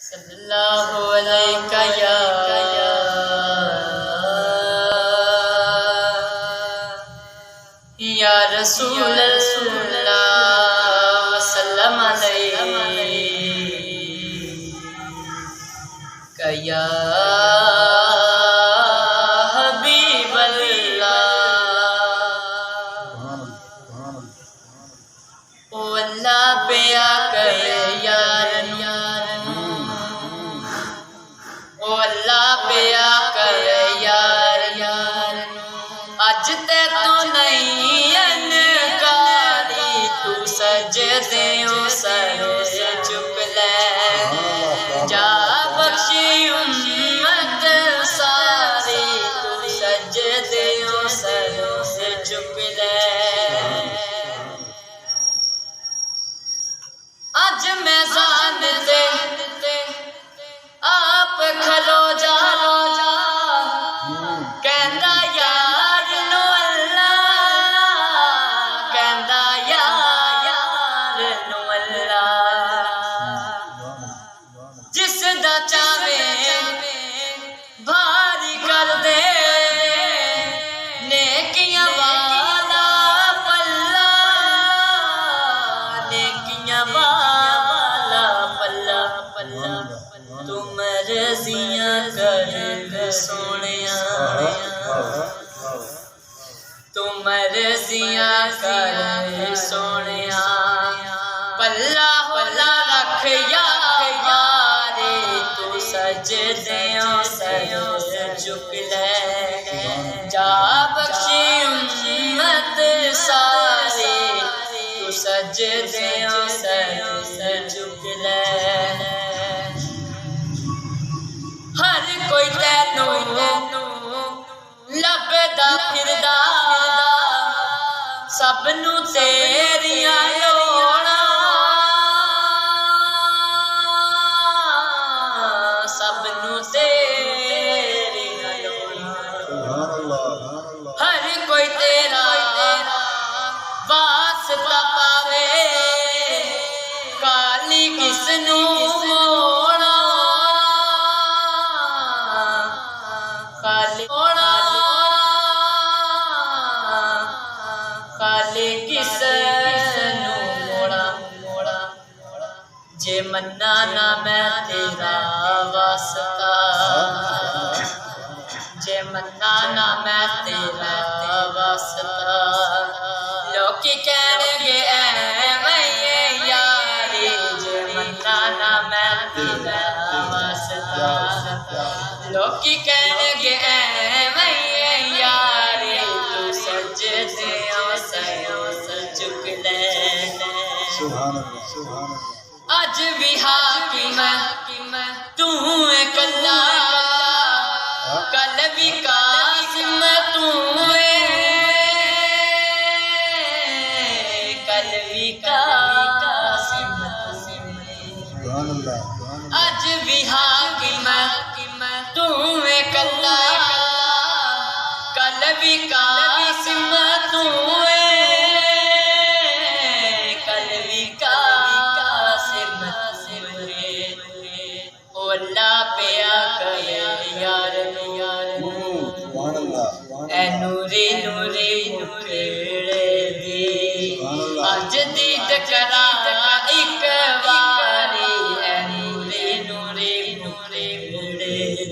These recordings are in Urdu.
صلی اللہ علیہ یا رسول اللہ وسلم علیک یا حبیب اللہ۔ او اللہ پہ آکر یار او اللہ پہ آکر یار اج تے تو نہیں انکاری، تو سجدیوں سر چک لے جا بخشی امت ساری، تو سجدیوں سر چک لے۔ اج میزان تے آپ کھلو جا کہندا یار نو اللہ، کہندا یار نو اللہ، جس دا چاہے بھاری کر دے نیکیاں والا پلہ، نیکیاں والا پلہ پلہ، تو مرضیاں کر سونیا، تو مرضیاں کر سونیا، پلہ ہولا رکھ یارے، تو سجدیوں سر چک لے جا بخشی امت ساری، تو سجدیوں سر چک لے۔ ہر کوئی تینوں لبدا پھردا، سب نوں تیریاں لوڑاں، سب نوں تیریاں لوڑاں، ہر کوئی تیرا واسطہ پاوے، کالی کس نوں موڑاں، کالی کس نوں موڑا، جے منا نہ میں تیرا واسطہ، جے منا نہ میں تیرا واسطہ، لوکی کہنے گے ایویں یاری، جے منا نہ میں تیرا واسطہ، لوکی کہنے گے ایویں یاری، تو سجدیوں سر چک لے۔ اج بھی حاکم تو ہے کلا، کل بھی قاسم تو ہے، کل بھی قاسم تو ہے، اج بھی حاکم تو ہے کلا، کل بھی قاسم تو ہے، کل بھی قاسم تو ہے۔ او اللہ پہ آکر یار اے نوری نوری نکھڑے دی، اج دید کرا ایک واری، اے نوری نوری نکھڑے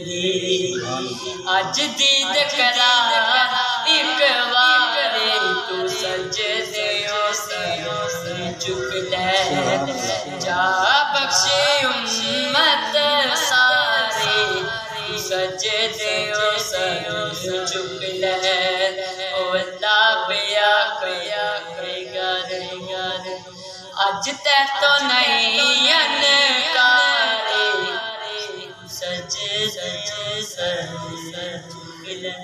دی، اج دید کرا ایک واری، تو سجدیوں سر چک لے جا بخشی امت ساری، تو سجدیوں سر چک لے۔ او اللہ پہ آکر یار اج تے تو نہیں انکاری، سجدیوں سر چک لے۔